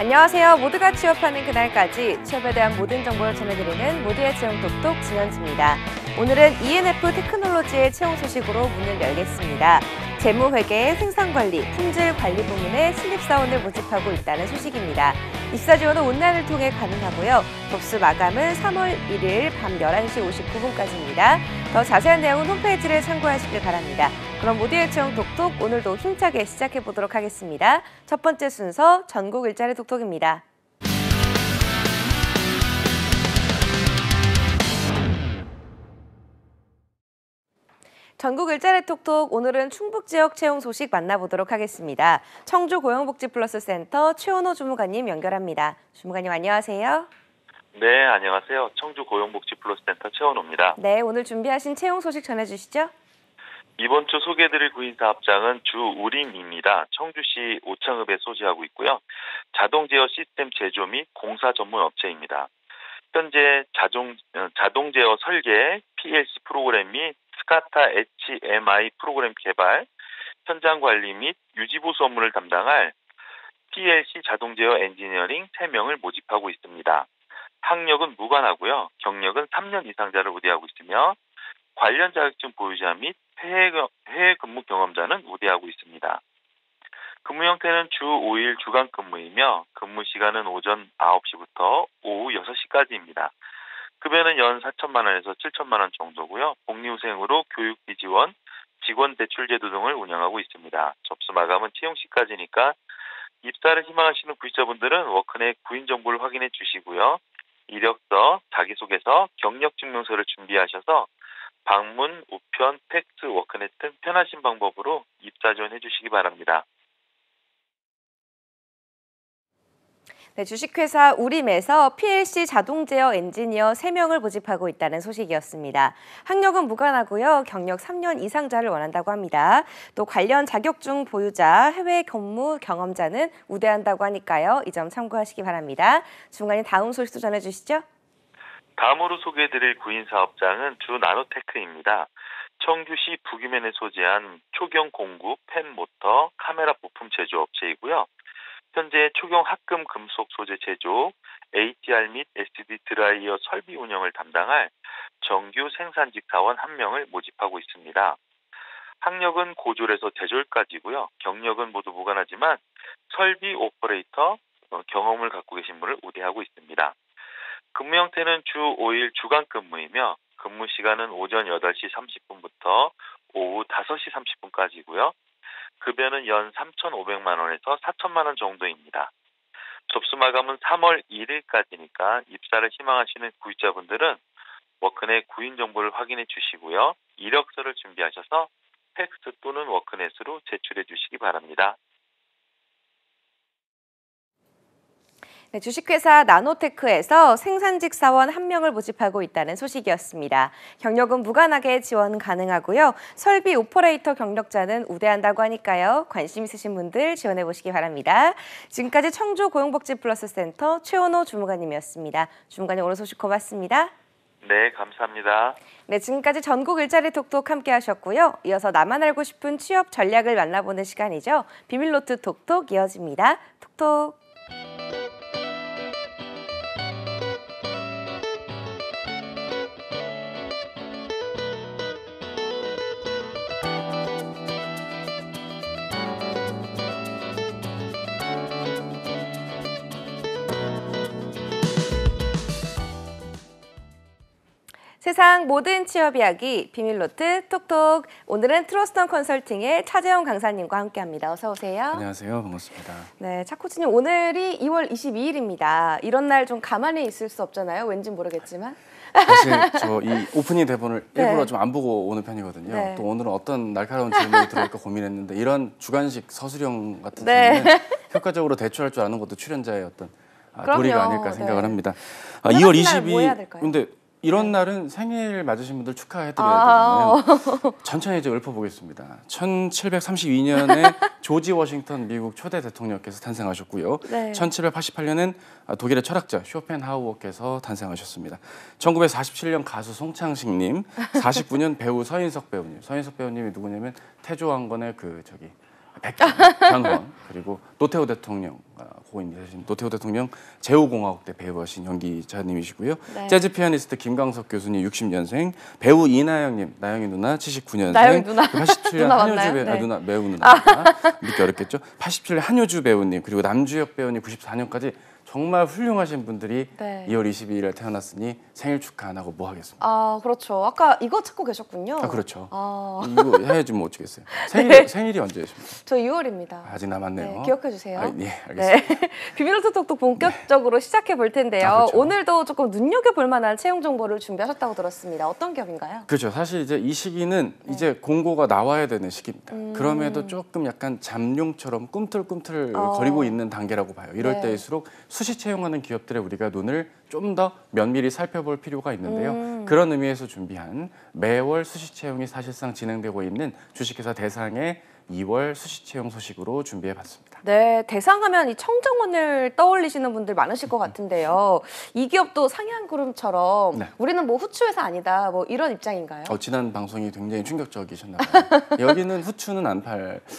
안녕하세요. 모두가 취업하는 그날까지 취업에 대한 모든 정보를 전해드리는 모두의 채용 톡톡 진현지입니다. 오늘은 ENF 테크놀로지의 채용 소식으로 문을 열겠습니다. 재무회계, 생산관리, 품질관리 부문에 신입사원을 모집하고 있다는 소식입니다. 입사 지원은 온라인을 통해 가능하고요. 접수 마감은 3월 1일 밤 11시 59분까지입니다. 더 자세한 내용은 홈페이지를 참고하시길 바랍니다. 그럼 모두의 채용 톡톡 오늘도 힘차게 시작해 보도록 하겠습니다. 첫 번째 순서 전국 일자리 톡톡입니다. 전국 일자리 톡톡 오늘은 충북 지역 채용 소식 만나보도록 하겠습니다. 청주 고용복지플러스센터 최원호 주무관님 연결합니다. 주무관님 안녕하세요. 네, 안녕하세요. 청주 고용복지플러스센터 최원호입니다. 네, 오늘 준비하신 채용 소식 전해주시죠. 이번 주 소개해드릴 구인사업장은 주우림입니다. 청주시 오창읍에 소재하고 있고요. 자동제어 시스템 제조 및 공사 전문 업체입니다. 현재 자동 제어 설계, PLC 프로그램 및 스카타 HMI 프로그램 개발, 현장 관리 및 유지보수 업무를 담당할 PLC 자동 제어 엔지니어링 3명을 모집하고 있습니다. 학력은 무관하고요. 경력은 3년 이상자를 우대하고 있으며 관련 자격증 보유자 및 해외 근무 경험자는 우대하고 있습니다. 근무 형태는 주 5일 주간 근무이며 근무 시간은 오전 9시부터 오후 6시까지입니다. 급여는 연 4천만 원에서 7천만 원 정도고요. 복리후생으로 교육비 지원, 직원 대출 제도 등을 운영하고 있습니다. 접수 마감은 채용 시까지니까 입사를 희망하시는 구직자분들은 워크넷 구인 정보를 확인해 주시고요. 이력서, 자기소개서, 경력증명서를 준비하셔서 방문, 우편, 팩스, 워크넷 등 편하신 방법으로 입사 지원해 주시기 바랍니다. 네, 주식회사 우림에서 PLC 자동 제어 엔지니어 3명을 모집하고 있다는 소식이었습니다. 학력은 무관하고요. 경력 3년 이상자를 원한다고 합니다. 또 관련 자격증 보유자, 해외 근무 경험자는 우대한다고 하니까요. 이 점 참고하시기 바랍니다. 중간에 다음 소식도 전해주시죠. 다음으로 소개해드릴 구인사업장은 주나노테크입니다. 청주시 북유면에 소재한 초경 공구, 펜 모터, 카메라 부품 제조업체이고요. 현재 초경 합금 금속 소재 제조, ATR 및 SD 드라이어 설비 운영을 담당할 정규 생산직 사원 1명을 모집하고 있습니다. 학력은 고졸에서 대졸까지고요. 경력은 모두 무관하지만 설비 오퍼레이터 경험을 갖고 계신 분을 우대하고 있습니다. 근무 형태는 주 5일 주간 근무이며 근무 시간은 오전 8시 30분부터 오후 5시 30분까지고요. 급여는 연 3,500만 원에서 4천만 원 정도입니다. 접수 마감은 3월 1일까지니까 입사를 희망하시는 구직자분들은 워크넷 구인 정보를 확인해 주시고요. 이력서를 준비하셔서 팩스 또는 워크넷으로 제출해 주시기 바랍니다. 네, 주식회사 나노테크에서 생산직 사원 1명을 모집하고 있다는 소식이었습니다. 경력은 무관하게 지원 가능하고요. 설비 오퍼레이터 경력자는 우대한다고 하니까요. 관심 있으신 분들 지원해 보시기 바랍니다. 지금까지 청주 고용복지플러스센터 최원호 주무관님이었습니다. 주무관님 오늘 소식 고맙습니다. 네, 감사합니다. 네, 지금까지 전국 일자리 톡톡 함께 하셨고요. 이어서 나만 알고 싶은 취업 전략을 만나보는 시간이죠. 비밀노트 톡톡 이어집니다. 톡톡. 세상 모든 취업 이야기 비밀노트 톡톡. 오늘은 트러스턴 컨설팅의 차재영 강사님과 함께합니다. 어서 오세요. 안녕하세요. 반갑습니다. 네, 차 코치님 오늘이 2월 22일입니다. 이런 날 좀 가만히 있을 수 없잖아요. 왠지 모르겠지만. 사실 저 이 오프닝 대본을 네. 일부러 좀 안 보고 오는 편이거든요. 네. 또 오늘은 어떤 날카로운 질문이 들어올까 고민했는데 이런 주관식 서술형 같은 네. 질문을 효과적으로 대처할 줄 아는 것도 출연자의 어떤 도리가 아닐까 생각을 네. 합니다. 오늘 2월 같은 날뭐 해야 22일 될까요? 근데 이런 날은 생일 맞으신 분들 축하해드려야 되잖아요. 천천히 이제 읊어보겠습니다. 1732년에 조지 워싱턴 미국 초대 대통령께서 탄생하셨고요. 네. 1788년엔 독일의 철학자 쇼펜하우어께서 탄생하셨습니다. 1947년 가수 송창식님, 49년 배우 서인석 배우님. 서인석 배우님이 누구냐면 태조왕건의 백현, 변호원, 그리고 노태우 대통령 고인이신 노태우 대통령 제5공화국때 배우하신 연기자님이시고요. 네. 재즈 피아니스트 김광석 교수님 60년생, 배우 이나영님, 나영이 누나 79년생, 나영이 누나. 87년 누나 한효주 맞나요? 배우, 네. 누나 매우 누나입니다. 믿기 어렵겠죠. 87년 한효주 배우님, 그리고 남주혁 배우님 94년까지 정말 훌륭하신 분들이 네. 2월 22일에 태어났으니 생일 축하 안 하고 뭐 하겠습니까? 아, 그렇죠. 아까 이거 찾고 계셨군요. 아, 그렇죠. 아, 이거 해야지 뭐 어쩌겠어요. 생일이 언제십니까? 저 2월입니다. 아직 남았네요. 네, 기억해 주세요. 예, 알겠습니다. 네. 비밀 톡톡 본격적으로 시작해 볼 텐데요. 아, 그렇죠. 오늘도 조금 눈여겨볼 만한 채용 정보를 준비하셨다고 들었습니다. 어떤 기업인가요? 그렇죠. 사실 이제 이 시기는 이제 공고가 나와야 되는 시기입니다. 그럼에도 조금 약간 잠룡처럼 꿈틀꿈틀 거리고 있는 단계라고 봐요. 이럴 네. 때일수록 수시 채용하는 기업들의 우리가 눈을 좀 더 면밀히 살펴볼 필요가 있는데요. 그런 의미에서 준비한 매월 수시 채용이 사실상 진행되고 있는 주식회사 대상의 2월 수시 채용 소식으로 준비해봤습니다. 네, 대상하면 이 청정원을 떠올리시는 분들 많으실 것 같은데요. 이 기업도 상향그룹처럼 네. 우리는 뭐 후추회사 아니다, 뭐 이런 입장인가요? 지난 방송이 굉장히 충격적이셨나 봐요. 여기는 후추는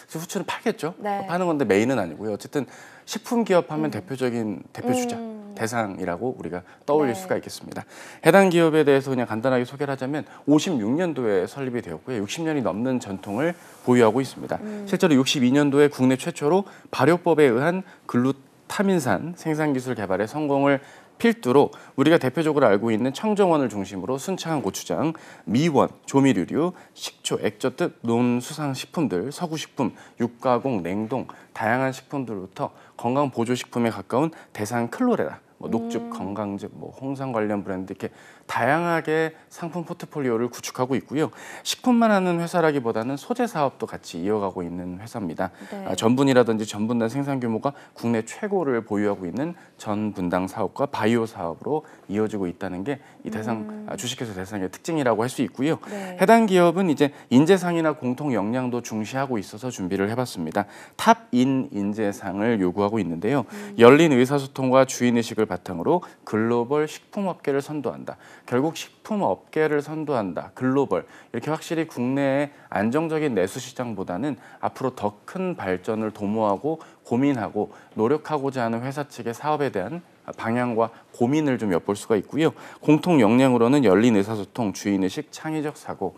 후추는 팔겠죠. 네. 파는 건데 메인은 아니고요. 어쨌든 식품 기업 하면 대표적인 대표주자 대상이라고 우리가 떠올릴 네. 수가 있겠습니다. 해당 기업에 대해서 그냥 간단하게 소개를 하자면 56년도에 설립이 되었고요. 60년이 넘는 전통을 보유하고 있습니다. 실제로 62년도에 국내 최초로 발효법에 의한 글루타민산 생산기술 개발에 성공을 필두로 우리가 대표적으로 알고 있는 청정원을 중심으로 순창 고추장, 미원, 조미료류, 식초, 액젓 등 논수산 식품들, 서구식품, 육가공, 냉동, 다양한 식품들부터 건강 보조식품에 가까운 대상 클로레라, 녹즙, 건강즙, 홍삼 관련 브랜드 이렇게 다양하게 상품 포트폴리오를 구축하고 있고요. 식품만 하는 회사라기보다는 소재 사업도 같이 이어가고 있는 회사입니다. 네. 전분이라든지 전분단 생산 규모가 국내 최고를 보유하고 있는 전분당 사업과 바이오 사업으로 이어지고 있다는 게 이 대상 주식회사 대상의 특징이라고 할 수 있고요. 네. 해당 기업은 이제 인재상이나 공통 역량도 중시하고 있어서 준비를 해봤습니다. 탑인 인재상을 요구하고 있는데요. 열린 의사소통과 주인의식을 바탕으로 글로벌 식품업계를 선도한다. 결국 식품업계를 선도한다. 글로벌. 이렇게 확실히 국내의 안정적인 내수 시장보다는 앞으로 더 큰 발전을 도모하고 고민하고 노력하고자 하는 회사 측의 사업에 대한 방향과 고민을 좀 엿볼 수가 있고요. 공통 역량으로는 열린 의사소통, 주인의식, 창의적 사고.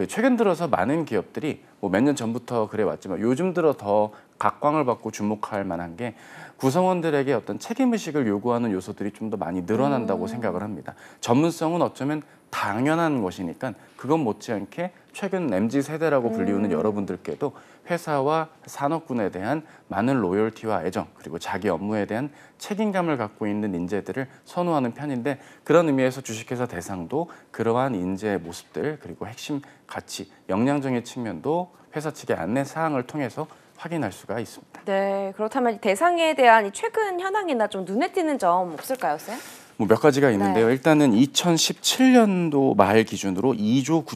최근 들어서 많은 기업들이 몇 년 전부터 그래 왔지만 요즘 들어 더 각광을 받고 주목할 만한 게 구성원들에게 어떤 책임의식을 요구하는 요소들이 좀 더 많이 늘어난다고 생각을 합니다. 전문성은 어쩌면 당연한 것이니까 그건 못지않게 최근 MZ세대라고 불리우는 여러분들께도 회사와 산업군에 대한 많은 로열티와 애정 그리고 자기 업무에 대한 책임감을 갖고 있는 인재들을 선호하는 편인데 그런 의미에서 주식회사 대상도 그러한 인재의 모습들 그리고 핵심 가치, 역량적인 측면도 회사 측의 안내 사항을 통해서 확인할 수가 있습니다. 네, 그렇다면 대상에 대한 이 최근 현황이나 좀 눈에 띄는 점 없을까요, 쌤? 몇 가지가 있는데요. 네. 일단은 2017년도 말 기준으로 2조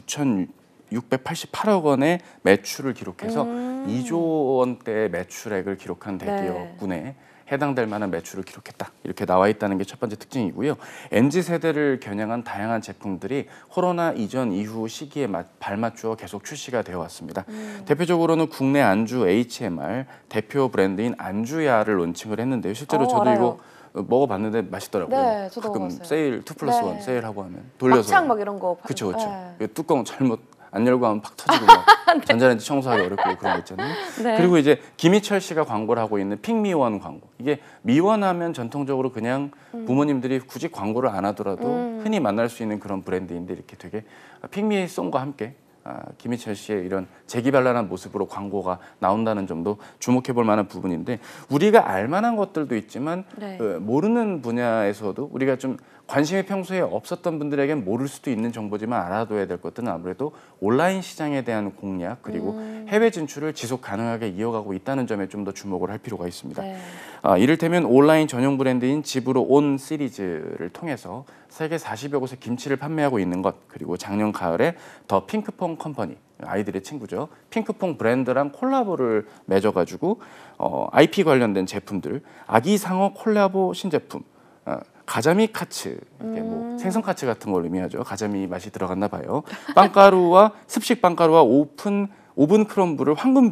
9,688억 원의 매출을 기록해서 2조 원대의 매출액을 기록한 대기업군에 해당될 만한 매출을 기록했다. 이렇게 나와 있다는 게 첫 번째 특징이고요. MZ세대를 겨냥한 다양한 제품들이 코로나 이전 이후 시기에 발맞추어 계속 출시가 되어 왔습니다. 대표적으로는 국내 안주 HMR 대표 브랜드인 안주야를 론칭을 했는데요. 실제로 저도 알아요. 이거 먹어봤는데 맛있더라고요. 네, 저도 가끔 먹어봤어요. 세일 2+1 네. 세일하고 하면 돌려서 막창 막 이런 거. 그렇죠. 네. 뚜껑 잘못 안 열고 하면 팍 터지고 막 전자레인지 청소하기 어렵고 그런 거 있잖아요. 네. 그리고 이제 김희철 씨가 광고를 하고 있는 픽미원 광고. 이게 미원하면 전통적으로 그냥 부모님들이 굳이 광고를 안 하더라도 흔히 만날 수 있는 그런 브랜드인데 이렇게 되게 픽미송과 함께 김희철 씨의 이런 재기발랄한 모습으로 광고가 나온다는 점도 주목해볼 만한 부분인데 우리가 알만한 것들도 있지만 네. 모르는 분야에서도 우리가 좀 관심이 평소에 없었던 분들에겐 모를 수도 있는 정보지만 알아둬야 될 것들은 아무래도 온라인 시장에 대한 공략 그리고 해외 진출을 지속 가능하게 이어가고 있다는 점에 좀 더 주목을 할 필요가 있습니다. 네. 이를테면 온라인 전용 브랜드인 집으로 온 시리즈를 통해서 세계 40여 곳에 김치를 판매하고 있는 것 그리고 작년 가을에 더 핑크퐁 컴퍼니 아이들의 친구죠. 핑크퐁 브랜드랑 콜라보를 맺어가지고 IP 관련된 제품들 아기 상어 콜라보 신제품 가자미 카츠, 이게 생선 카츠 같은 걸 의미하죠. 가자미 맛이 들어갔나 봐요. 빵가루와 습식 빵가루와 오픈 오븐 크럼블을 황금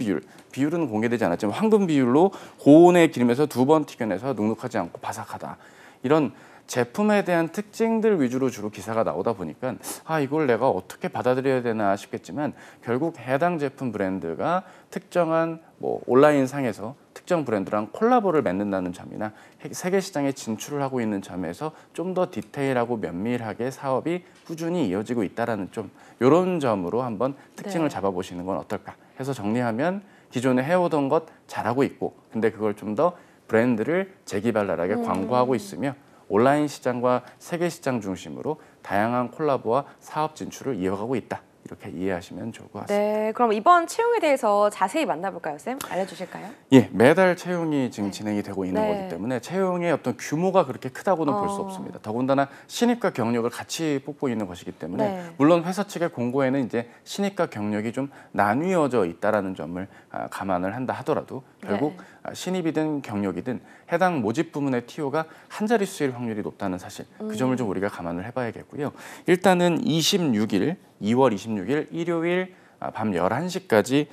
비율은 공개되지 않았지만 황금 비율로 고온에 기름에서 2번 튀겨내서 눅눅하지 않고 바삭하다. 이런 제품에 대한 특징들 위주로 주로 기사가 나오다 보니까 이걸 내가 어떻게 받아들여야 되나 싶겠지만 결국 해당 제품 브랜드가 특정한 온라인 상에서 특정 브랜드랑 콜라보를 맺는다는 점이나 세계 시장에 진출을 하고 있는 점에서 좀 더 디테일하고 면밀하게 사업이 꾸준히 이어지고 있다라는 좀 이런 점으로 한번 특징을 잡아보시는 건 어떨까 해서 정리하면 기존에 해오던 것 잘하고 있고 근데 그걸 좀 더 브랜드를 재기발랄하게 광고하고 있으며 온라인 시장과 세계 시장 중심으로 다양한 콜라보와 사업 진출을 이어가고 있다. 이렇게 이해하시면 좋을 것 같습니다. 네, 그럼 이번 채용에 대해서 자세히 만나볼까요, 쌤? 알려주실까요? 예, 매달 채용이 지금 진행이 되고 있는 거기 때문에 채용의 어떤 규모가 그렇게 크다고는 볼 수 없습니다. 더군다나 신입과 경력을 같이 뽑고 있는 것이기 때문에 물론 회사 측의 공고에는 이제 신입과 경력이 좀 나뉘어져 있다라는 점을 감안을 한다 하더라도 결국 신입이든 경력이든 해당 모집 부문의 TO가 한 자릿수일 확률이 높다는 사실 그 점을 좀 우리가 감안을 해봐야겠고요. 일단은 2월 26일 일요일 밤 11시까지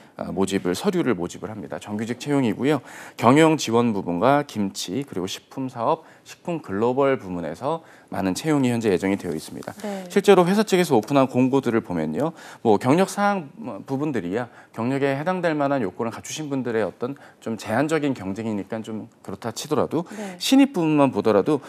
서류를 모집을 합니다. 정규직 채용이고요. 경영 지원 부분과 김치 그리고 식품 사업, 식품 글로벌 부문에서 많은 채용이 현재 예정이 되어 있습니다. 실제로 회사 측에서 오픈한 공고들을 보면요. 경력 사항 부분들이야 경력에 해당될 만한 요건을 갖추신 분들의 어떤 좀 제한적인 경쟁이니까 좀 그렇다 치더라도 신입 부분만 보더라도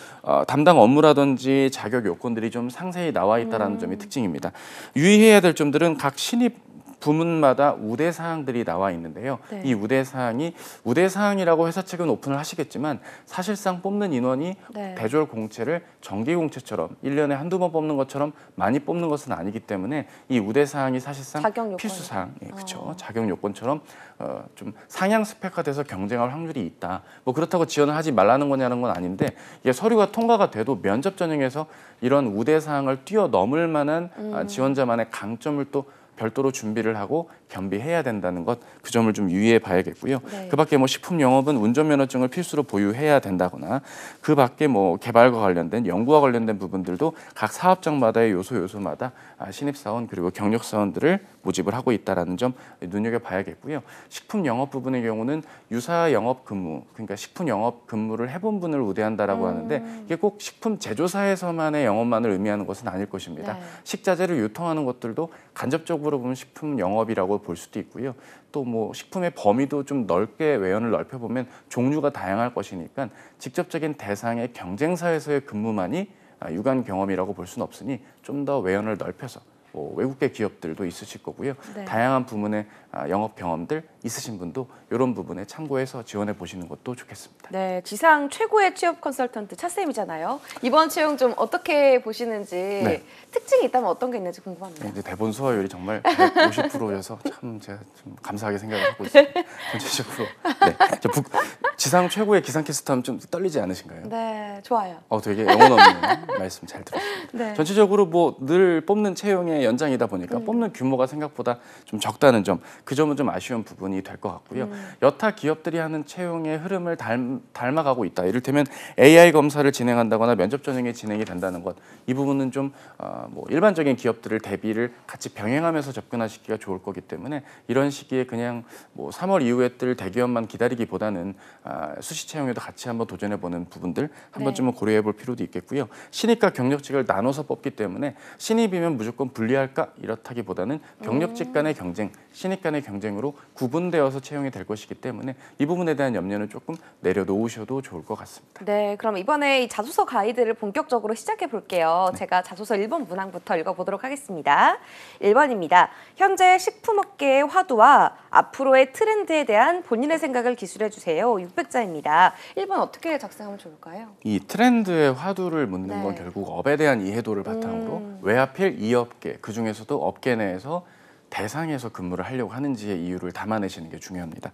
담당 업무라든지 자격 요건들이 좀 상세히 나와 있다는 점이 특징입니다. 유의해야 될 점들은 각 신입 부문마다 우대 사항들이 나와 있는데요. 이 우대 사항이라고 회사 측은 오픈을 하시겠지만 사실상 뽑는 인원이 대졸 공채를 정기 공채처럼 1년에 한두 번 뽑는 것처럼 많이 뽑는 것은 아니기 때문에 이 우대 사항이 사실상 필수 사항, 그렇죠. 자격 요건처럼 좀 상향 스펙화돼서 경쟁할 확률이 있다. 그렇다고 지원을 하지 말라는 거냐는 건 아닌데 이게 서류가 통과가 돼도 면접 전형에서 이런 우대 사항을 뛰어넘을 만한 지원자만의 강점을 또 별도로 준비를 하고 겸비해야 된다는 것, 그 점을 좀 유의해 봐야겠고요. 그밖에 식품 영업은 운전면허증을 필수로 보유해야 된다거나 그밖에 개발과 관련된 연구와 관련된 부분들도 각 사업장마다의 요소마다 신입사원 그리고 경력사원들을 모집을 하고 있다는 점 눈여겨봐야겠고요. 식품 영업 부분의 경우는 유사 영업 근무, 그러니까 식품 영업 근무를 해본 분을 우대한다라고 하는데 이게 꼭 식품 제조사에서만의 영업만을 의미하는 것은 아닐 것입니다. 식자재를 유통하는 것들도 간접적으로 보면 식품 영업이라고 볼 수도 있고요. 또 식품의 범위도 좀 넓게 외연을 넓혀보면 종류가 다양할 것이니까 직접적인 대상의 경쟁사에서의 근무만이 유관 경험이라고 볼 수는 없으니 좀 더 외연을 넓혀서 외국계 기업들도 있으실 거고요. 다양한 부문의 영업 경험들 있으신 분도 이런 부분에 참고해서 지원해 보시는 것도 좋겠습니다. 네, 지상 최고의 취업 컨설턴트 차쌤이잖아요. 이번 채용 좀 어떻게 보시는지 특징이 있다면 어떤 게 있는지 궁금합니다. 이제 대본 소화율이 정말 150%여서 참 제가 좀 감사하게 생각을 하고 있습니다. 전체적으로 지상 최고의 기상캐스터 하면 좀 떨리지 않으신가요? 네, 좋아요. 되게 영혼 없는 말씀 잘 들었습니다. 전체적으로 늘 뽑는 채용의 연장이다 보니까 뽑는 규모가 생각보다 좀 적다는 점, 그 점은 좀 아쉬운 부분이 될 것 같고요. 여타 기업들이 하는 채용의 흐름을 닮아가고 있다. 이를테면 AI 검사를 진행한다거나 면접 전형이 진행이 된다는 것, 이 부분은 좀 일반적인 기업들을 대비를 같이 병행하면서 접근하시기가 좋을 거기 때문에 이런 시기에 그냥 3월 이후에 뜰 대기업만 기다리기보다는 수시 채용에도 같이 한번 도전해보는 부분들 한 번쯤은 고려해볼 필요도 있겠고요. 신입과 경력직을 나눠서 뽑기 때문에 신입이면 무조건 불리할까 이렇다기보다는 경력직 간의 경쟁, 신입 간의 경쟁으로 구분되어서 채용이 될 것이기 때문에 이 부분에 대한 염려는 조금 내려놓으셔도 좋을 것 같습니다. 네, 그럼 이번에 이 자소서 가이드를 본격적으로 시작해 볼게요. 제가 자소서 1번 문항부터 읽어보도록 하겠습니다. 1번입니다. 현재 식품업계의 화두와 앞으로의 트렌드에 대한 본인의 생각을 기술해 주세요. 600자입니다. 1번 어떻게 작성하면 좋을까요? 이 트렌드의 화두를 묻는 건 결국 업에 대한 이해도를 바탕으로 왜 하필 이 업계, 그중에서도 업계 내에서 대상에서 근무를 하려고 하는지의 이유를 담아내시는 게 중요합니다.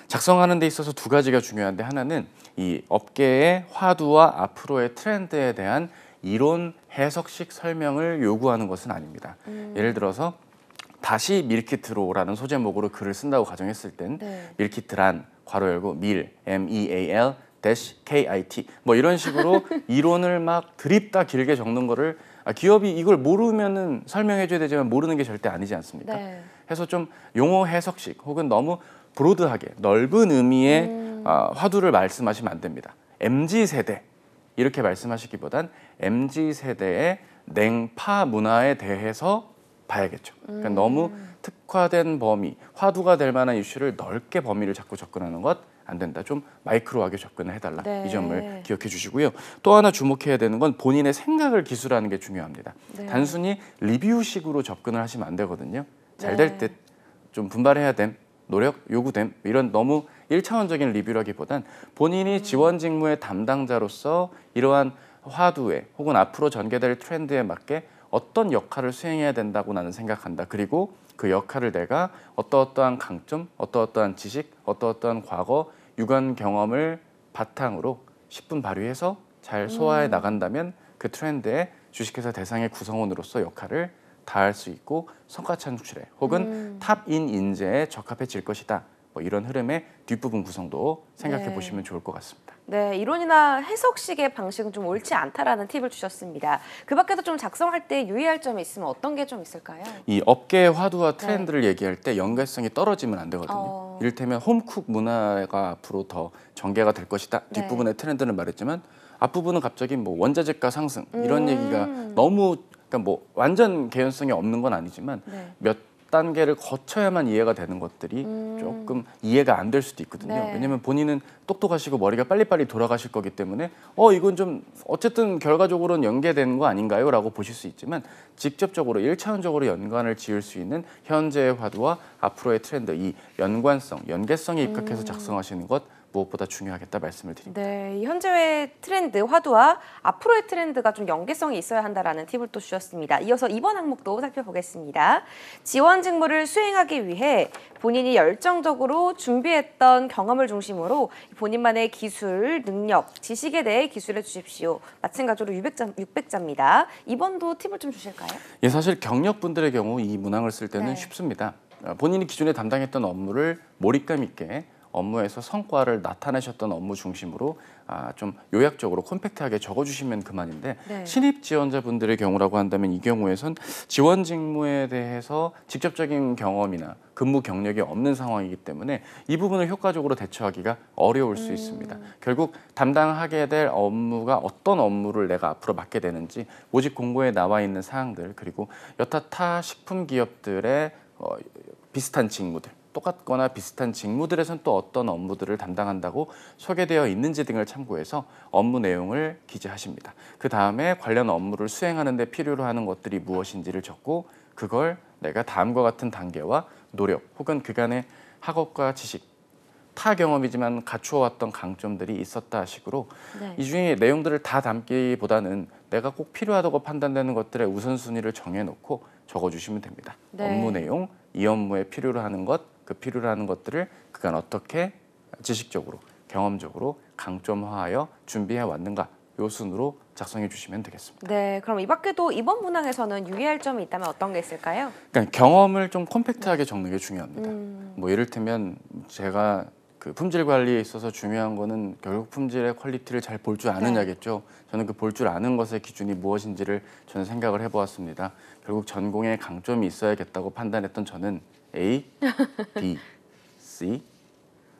작성하는 데 있어서 두 가지가 중요한데 하나는 이 업계의 화두와 앞으로의 트렌드에 대한 이론 해석식 설명을 요구하는 것은 아닙니다. 예를 들어서 다시 밀키트로라는 소제목으로 글을 쓴다고 가정했을 땐 밀키트란 괄호 열고 밀, MEAL KIT 이런 식으로 이론을 막 드립다 길게 적는 거를 기업이 이걸 모르면은 설명해줘야 되지만 모르는 게 절대 아니지 않습니까? 네. 해서 좀 용어 해석식 혹은 너무 브로드하게 넓은 의미의 화두를 말씀하시면 안 됩니다. MZ세대 이렇게 말씀하시기보단 MZ세대의 냉파 문화에 대해서 봐야겠죠. 그러니까 너무 특화된 범위, 화두가 될 만한 이슈를 넓게 범위를 자꾸 접근하는 것 안 된다. 좀 마이크로하게 접근을 해달라. 네. 이 점을 기억해 주시고요. 또 하나 주목해야 되는 건 본인의 생각을 기술하는 게 중요합니다. 네. 단순히 리뷰식으로 접근을 하시면 안 되거든요. 잘 네. 될 듯, 좀 분발해야 됨, 노력 요구됨 이런 너무 1차원적인 리뷰라기보단 본인이 지원 직무의 담당자로서 이러한 화두에 혹은 앞으로 전개될 트렌드에 맞게 어떤 역할을 수행해야 된다고 나는 생각한다. 그리고 그 역할을 내가 어떠어떠한 강점, 어떠어떠한 지식, 어떠어떠한 과거, 유관 경험을 바탕으로 10분 발휘해서 잘 소화해 나간다면 그 트렌드에 주식회사 대상의 구성원으로서 역할을 다할 수 있고 성과 창출에 혹은 탑인 인재에 적합해질 것이다. 뭐 이런 흐름의 뒷부분 구성도 생각해 네. 보시면 좋을 것 같습니다. 네, 이론이나 해석식의 방식은 좀 옳지 않다라는 팁을 주셨습니다. 그 밖에도 좀 작성할 때 유의할 점이 있으면 어떤 게 좀 있을까요? 이 업계의 화두와 트렌드를 얘기할 때 연계성이 떨어지면 안 되거든요. 이를테면 홈쿡 문화가 앞으로 더 전개가 될 것이다. 네. 뒷부분의 트렌드는 말했지만 앞부분은 갑자기 뭐 원자재가 상승 이런 얘기가 너무 그러니까 뭐 완전 개연성이 없는 건 아니지만 네. 몇 단계를 거쳐야만 이해가 되는 것들이 조금 이해가 안 될 수도 있거든요. 네. 왜냐하면 본인은 똑똑하시고 머리가 빨리빨리 돌아가실 거기 때문에 이건 좀 어쨌든 결과적으로는 연계되는 거 아닌가요? 라고 보실 수 있지만 직접적으로 1차원적으로 연관을 지을 수 있는 현재의 화두와 앞으로의 트렌드 이 연관성, 연계성에 입각해서 작성하시는 것 무엇보다 중요하겠다 말씀을 드립니다. 네, 이 현재의 트렌드, 화두와 앞으로의 트렌드가 좀 연계성이 있어야 한다라는 팁을 또 주셨습니다. 이어서 이번 항목도 살펴보겠습니다. 지원 직무를 수행하기 위해 본인이 열정적으로 준비했던 경험을 중심으로 본인만의 기술, 능력, 지식에 대해 기술해 주십시오. 마찬가지로 600자입니다. 이번도 팁을 좀 주실까요? 예, 사실 경력분들의 경우 이 문항을 쓸 때는 네. 쉽습니다. 본인이 기존에 담당했던 업무를 몰입감 있게 업무에서 성과를 나타내셨던 업무 중심으로 좀 요약적으로 콤팩트하게 적어주시면 그만인데 네. 신입 지원자분들의 경우라고 한다면 이 경우에선 지원 직무에 대해서 직접적인 경험이나 근무 경력이 없는 상황이기 때문에 이 부분을 효과적으로 대처하기가 어려울 수 있습니다. 결국 담당하게 될 업무가 어떤 업무를 내가 앞으로 맡게 되는지 모집 공고에 나와 있는 사항들 그리고 여타 타 식품 기업들의 비슷한 직무들 똑같거나 비슷한 직무들에선 또 어떤 업무들을 담당한다고 소개되어 있는지 등을 참고해서 업무 내용을 기재하십니다. 그 다음에 관련 업무를 수행하는 데 필요로 하는 것들이 무엇인지를 적고 그걸 내가 다음과 같은 단계와 노력 혹은 그간의 학업과 지식 타 경험이지만 갖추어왔던 강점들이 있었다 식으로 네. 이 중에 내용들을 다 담기보다는 내가 꼭 필요하다고 판단되는 것들의 우선순위를 정해놓고 적어주시면 됩니다. 네. 업무 내용, 이 업무에 필요로 하는 것, 그 필요로 하는 것들을 그간 어떻게 지식적으로, 경험적으로 강점화하여 준비해 왔는가 요 순으로 작성해 주시면 되겠습니다. 네, 그럼 이 밖에도 이번 문항에서는 유의할 점이 있다면 어떤 게 있을까요? 그러니까 경험을 좀 콤팩트하게 적는 게 중요합니다. 뭐 이를테면 제가 그 품질 관리에 있어서 중요한 거는 결국 품질의 퀄리티를 잘 볼 줄 아느냐겠죠. 저는 그 볼 줄 아는 것의 기준이 무엇인지를 저는 생각을 해보았습니다. 결국 전공에 강점이 있어야겠다고 판단했던 저는 A, B, C,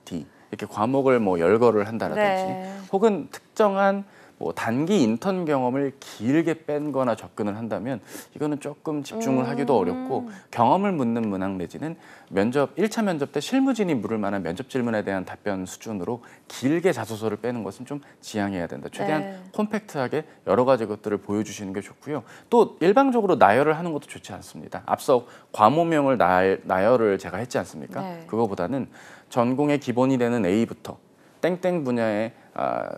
D 이렇게 과목을 뭐 열거를 한다라든지 네. 혹은 특정한 뭐 단기 인턴 경험을 길게 뺀거나 접근을 한다면 이거는 조금 집중을 하기도 어렵고 경험을 묻는 문항 내지는 면접 1차 면접 때 실무진이 물을 만한 면접 질문에 대한 답변 수준으로 길게 자소서를 빼는 것은 좀 지양해야 된다. 최대한 네. 콤팩트하게 여러 가지 것들을 보여주시는 게 좋고요. 또 일방적으로 나열을 하는 것도 좋지 않습니다. 앞서 과모명을 나열을 제가 했지 않습니까? 네. 그거보다는 전공의 기본이 되는 A부터 땡땡 분야에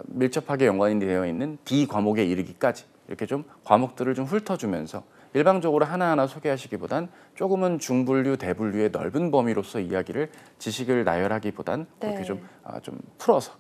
밀접하게 연관이 되어 있는 D 과목에 이르기까지 이렇게 좀 과목들을 좀 훑어주면서 일방적으로 하나하나 소개하시기보단 조금은 중분류, 대분류의 넓은 범위로서 이야기를 지식을 나열하기보단 그렇게 네. 좀 풀어서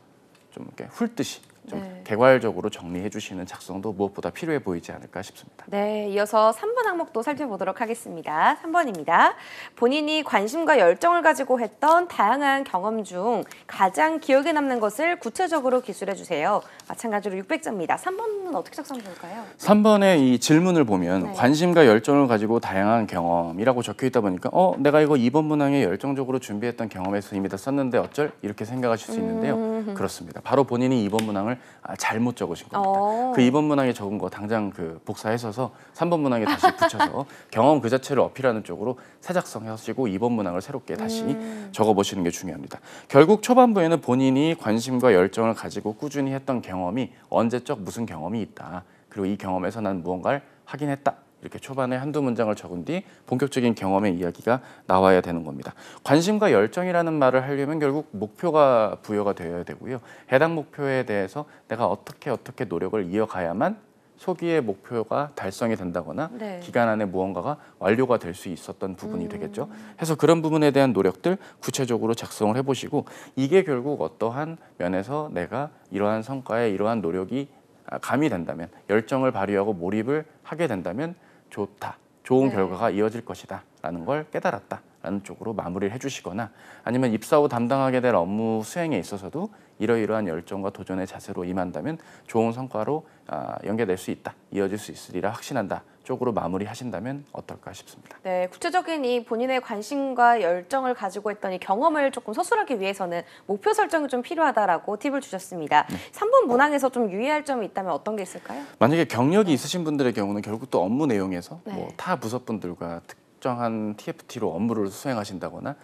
좀 이렇게 훑듯이 좀 네. 개괄적으로 정리해 주시는 작성도 무엇보다 필요해 보이지 않을까 싶습니다. 네, 이어서 3번 항목도 살펴보도록 하겠습니다. 3번입니다. 본인이 관심과 열정을 가지고 했던 다양한 경험 중 가장 기억에 남는 것을 구체적으로 기술해 주세요. 마찬가지로 600자입니다. 3번은 3번은 어떻게 작성하면 좋을까요? 3번의 이 질문을 보면 네. 관심과 열정을 가지고 다양한 경험이라고 적혀 있다 보니까 내가 이거 2번 문항에 열정적으로 준비했던 경험에서 이미 다 썼는데 어쩔? 이렇게 생각하실 수 있는데요. 그렇습니다. 바로 본인이 2번 문항을 잘못 적으신 겁니다. 그 2번 문항에 적은 거 당장 그 복사해서 3번 문항에 다시 붙여서 경험 그 자체를 어필하는 쪽으로 새 작성하시고 2번 문항을 새롭게 다시 적어보시는 게 중요합니다. 결국 초반부에는 본인이 관심과 열정을 가지고 꾸준히 했던 경험이 언제적 무슨 경험이 있다. 그리고 이 경험에서 난 무언가를 확인했다. 이렇게 초반에 한두 문장을 적은 뒤 본격적인 경험의 이야기가 나와야 되는 겁니다. 관심과 열정이라는 말을 하려면 결국 목표가 부여가 되어야 되고요. 해당 목표에 대해서 내가 어떻게 노력을 이어가야만 소기의 목표가 달성이 된다거나 네. 기간 안에 무언가가 완료가 될 수 있었던 부분이 되겠죠. 해서 그런 부분에 대한 노력들 구체적으로 작성을 해보시고 이게 결국 어떠한 면에서 내가 이러한 성과에 이러한 노력이 가미된다면 열정을 발휘하고 몰입을 하게 된다면 좋다. 좋은 네. 결과가 이어질 것이다 라는 걸 깨달았다 라는 쪽으로 마무리를 해주시거나 아니면 입사 후 담당하게 될 업무 수행에 있어서도 이러이러한 열정과 도전의 자세로 임한다면 좋은 성과로 연계될 수 있다. 이어질 수 있으리라 확신한다. 쪽으로 마무리하신다면 어떨까 싶습니다. 네, 구체적인 이 본인의 관심과 열정을 가지고 있던 이 경험을 조금 서술하기 위해서는 목표 설정이 좀 필요하다라고 팁을 주셨습니다. 3번 문항에서 좀 유의할 점이 있다면 어떤 게 있을까요? 만약에 경력이 있으신 분들의 경우는 결국 또 업무 내용에서 네. 타 부서분들과 특정한 TFT로 업무를 수행하신다거나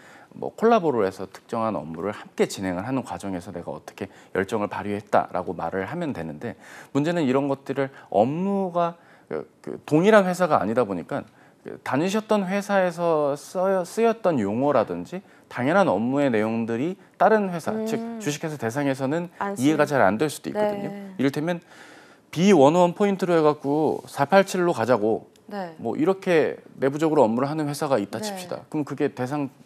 콜라보를 해서 특정한 업무를 함께 진행을 하는 과정에서 내가 어떻게 열정을 발휘했다라고 말을 하면 되는데 문제는 이런 것들을 업무가 동일한 회사가 아니다 보니까 다니셨던 회사에서 쓰였던 용어라든지 당연한 업무의 내용들이 다른 회사, 즉 주식회사 대상에서는 이해가 잘 안 될 수도 있거든요. 네. 이를테면 B101 포인트로 해갖고 487로 가자고 네. 이렇게 내부적으로 업무를 하는 회사가 있다 네. 칩시다. 그럼 그게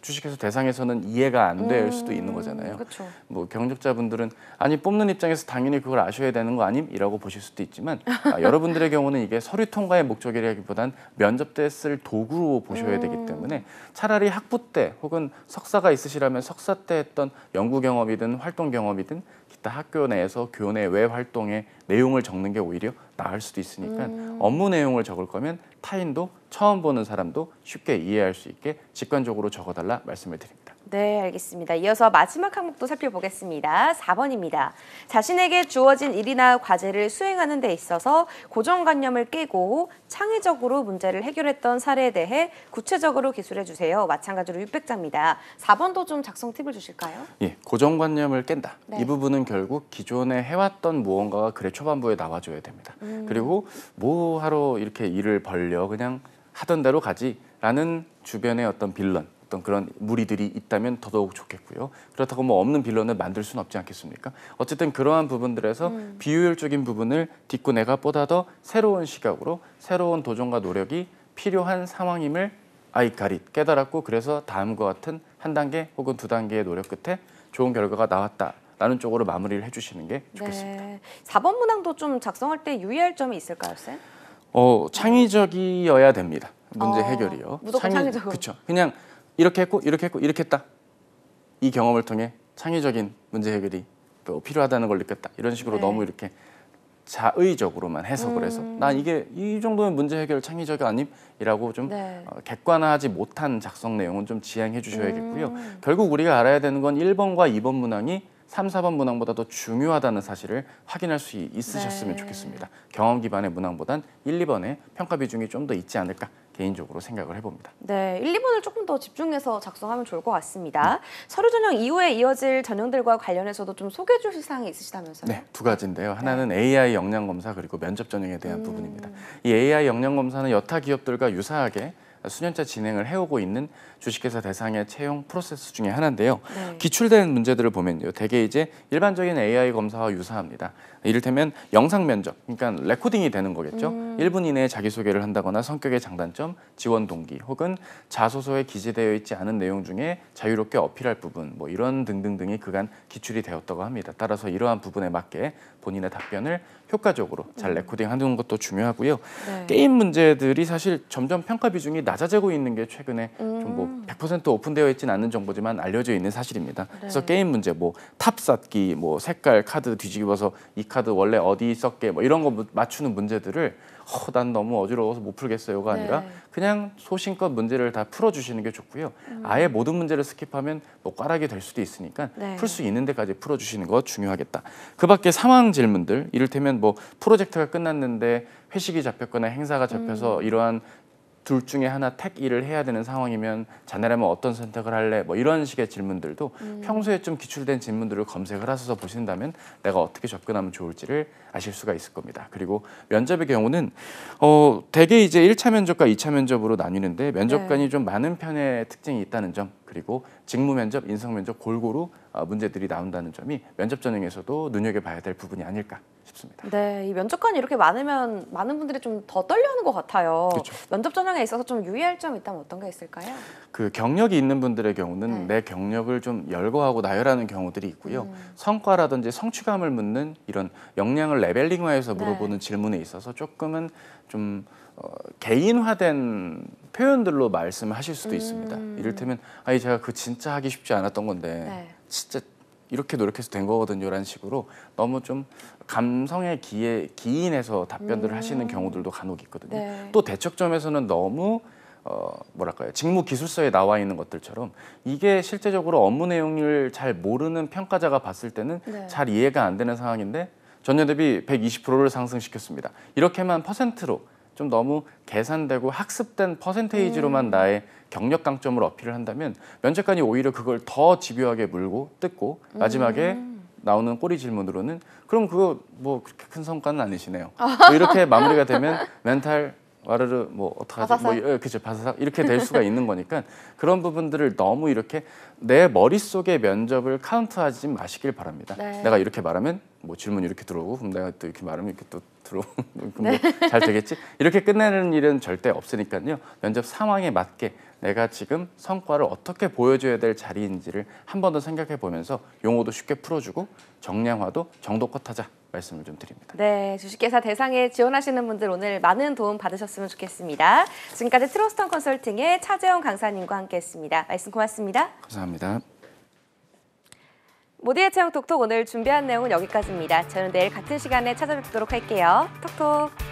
주식회사 대상에서는 이해가 안 될 수도 있는 거잖아요. 그렇죠. 경력자분들은 아니 뽑는 입장에서 당연히 그걸 아셔야 되는 거 아님이라고 보실 수도 있지만 여러분들의 경우는 이게 서류 통과의 목적이라기보단 면접 때 쓸 도구로 보셔야 되기 때문에 차라리 학부 때 혹은 석사가 있으시라면 석사 때 했던 연구 경험이든 활동 경험이든 기타 학교 내에서 교내 외 활동의 내용을 적는 게 오히려 나을 수도 있으니까 업무 내용을 적을 거면 타인도 처음 보는 사람도 쉽게 이해할 수 있게 직관적으로 적어달라 말씀을 드립니다. 네, 알겠습니다. 이어서 마지막 항목도 살펴보겠습니다. 4번입니다. 자신에게 주어진 일이나 과제를 수행하는 데 있어서 고정관념을 깨고 창의적으로 문제를 해결했던 사례에 대해 구체적으로 기술해 주세요. 마찬가지로 600자입니다. 4번도 좀 작성 팁을 주실까요? 예, 고정관념을 깬다. 네. 이 부분은 결국 기존에 해왔던 무언가가 글의 초반부에 나와줘야 됩니다. 그리고 뭐 하러 이렇게 일을 벌려 그냥 하던 대로 가지라는 주변의 어떤 빌런 어떤 그런 무리들이 있다면 더더욱 좋겠고요. 그렇다고 없는 빌런을 만들 수는 없지 않겠습니까? 어쨌든 그러한 부분들에서 비효율적인 부분을 딛고 내가 보다 더 새로운 시각으로 새로운 도전과 노력이 필요한 상황임을 아이카릿 깨달았고 그래서 다음과 같은 한 단계 혹은 두 단계의 노력 끝에 좋은 결과가 나왔다라는 쪽으로 마무리를 해주시는 게 좋겠습니다. 네. 4번 문항도 좀 작성할 때 유의할 점이 있을까요, 쌤? 창의적이어야 됩니다. 문제 해결이요. 무조건 창의적으로. 그렇죠. 그냥 이렇게 했고 이렇게 했고 이렇게 했다. 이 경험을 통해 창의적인 문제 해결이 필요하다는 걸 느꼈다. 이런 식으로 네. 너무 이렇게 자의적으로만 해석을 해서 난 이게 이 정도면 문제 해결 창의적이 아님이라고 좀 네. 객관화하지 못한 작성 내용은 좀 지양해 주셔야겠고요. 결국 우리가 알아야 되는 건 1번과 2번 문항이 3, 4번 문항보다 더 중요하다는 사실을 확인할 수 있으셨으면 네. 좋겠습니다. 경험 기반의 문항보단 1, 2번에 평가 비중이 좀 더 있지 않을까 개인적으로 생각을 해봅니다. 네, 1, 2번을 조금 더 집중해서 작성하면 좋을 것 같습니다. 서류 전형 이후에 이어질 전형들과 관련해서도 좀 소개해 주실 사항이 있으시다면서요? 네, 두 가지인데요. 하나는 AI 역량 검사 그리고 면접 전형에 대한 부분입니다. 이 AI 역량 검사는 여타 기업들과 유사하게 수년째 진행을 해오고 있는 주식회사 대상의 채용 프로세스 중에 하나인데요. 네. 기출된 문제들을 보면요. 대개 이제 일반적인 AI 검사와 유사합니다. 이를테면 영상 면접, 그러니까 레코딩이 되는 거겠죠. 1분 이내에 자기소개를 한다거나 성격의 장단점, 지원 동기, 혹은 자소서에 기재되어 있지 않은 내용 중에 자유롭게 어필할 부분, 이런 등등등이 그간 기출이 되었다고 합니다. 따라서 이러한 부분에 맞게 본인의 답변을 효과적으로 잘 레코딩하는 것도 중요하고요. 네. 게임 문제들이 사실 점점 평가 비중이 낮아지고 있는 게 최근에 좀 뭐 100% 오픈되어 있지는 않는 정보지만 알려져 있는 사실입니다. 그래서 게임 문제, 뭐 탑 쌓기, 뭐 색깔 카드 뒤집어서 이 카드 원래 어디 썼게 뭐 이런 거 맞추는 문제들을 난 너무 어지러워서 못 풀겠어요가 아니라 그냥 소신껏 문제를 다 풀어주시는 게 좋고요. 아예 모든 문제를 스킵하면 뭐 꽈락이 될 수도 있으니까 풀 수 있는 데까지 풀어주시는 거 중요하겠다. 그 밖에 상황 질문들, 이를테면 뭐 프로젝트가 끝났는데 회식이 잡혔거나 행사가 잡혀서 이러한 둘 중에 하나 택 일을 해야 되는 상황이면 자네라면 어떤 선택을 할래? 뭐 이런 식의 질문들도 평소에 좀 기출된 질문들을 검색을 하셔서 보신다면 내가 어떻게 접근하면 좋을지를 아실 수가 있을 겁니다. 그리고 면접의 경우는 대개 이제 1차 면접과 2차 면접으로 나뉘는데 면접관이 좀 많은 편의 특징이 있다는 점, 그리고 직무 면접, 인성 면접 골고루 문제들이 나온다는 점이 면접 전형에서도 눈여겨봐야 될 부분이 아닐까 싶습니다. 네, 이 면접관이 이렇게 많으면 많은 분들이 좀 더 떨려하는 것 같아요. 그렇죠. 면접 전형에 있어서 좀 유의할 점이 있다면 어떤 게 있을까요? 그 경력이 있는 분들의 경우는 내 경력을 좀 열거하고 나열하는 경우들이 있고요. 성과라든지 성취감을 묻는 이런 역량을 레벨링화해서 물어보는 질문에 있어서 조금은 좀 개인화된 표현들로 말씀하실 수도 있습니다. 이를테면 제가 그 진짜 하기 쉽지 않았던 건데 진짜 이렇게 노력해서 된 거거든요 라는 식으로 너무 좀 감성에 기인해서 답변들을 하시는 경우들도 간혹 있거든요. 또 대척점에서는 너무 뭐랄까요, 직무 기술서에 나와 있는 것들처럼 이게 실제적으로 업무 내용을 잘 모르는 평가자가 봤을 때는 잘 이해가 안 되는 상황인데 전년 대비 120%를 상승시켰습니다. 이렇게만 퍼센트로 좀 너무 계산되고 학습된 퍼센테이지로만 나의 경력 강점을 어필을 한다면 면접관이 오히려 그걸 더 집요하게 물고 뜯고 마지막에 나오는 꼬리 질문으로는 그럼 그거 뭐 그렇게 큰 성과는 아니시네요. 뭐 이렇게 마무리가 되면 멘탈 와르르 뭐 어떡하지 뭐 그죠, 바사삭 이렇게 될 수가 있는 거니까 그런 부분들을 너무 이렇게 내 머릿속에 면접을 카운트하지 마시길 바랍니다. 내가 이렇게 말하면 뭐 질문이 이렇게 들어오고 그럼 내가 또 이렇게 말하면 이렇게 또 들어오고 그럼 잘 되겠지? 이렇게 끝내는 일은 절대 없으니까요. 면접 상황에 맞게 내가 지금 성과를 어떻게 보여줘야 될 자리인지를 한 번 더 생각해 보면서 용어도 쉽게 풀어주고 정량화도 정도껏 하자 말씀을 좀 드립니다. 네, 주식회사 대상에 지원하시는 분들 오늘 많은 도움 받으셨으면 좋겠습니다. 지금까지 트러스턴 컨설팅의 차재원 강사님과 함께했습니다. 말씀 고맙습니다. 감사합니다. 모두의 채용 톡톡 오늘 준비한 내용은 여기까지입니다. 저는 내일 같은 시간에 찾아뵙도록 할게요. 톡톡.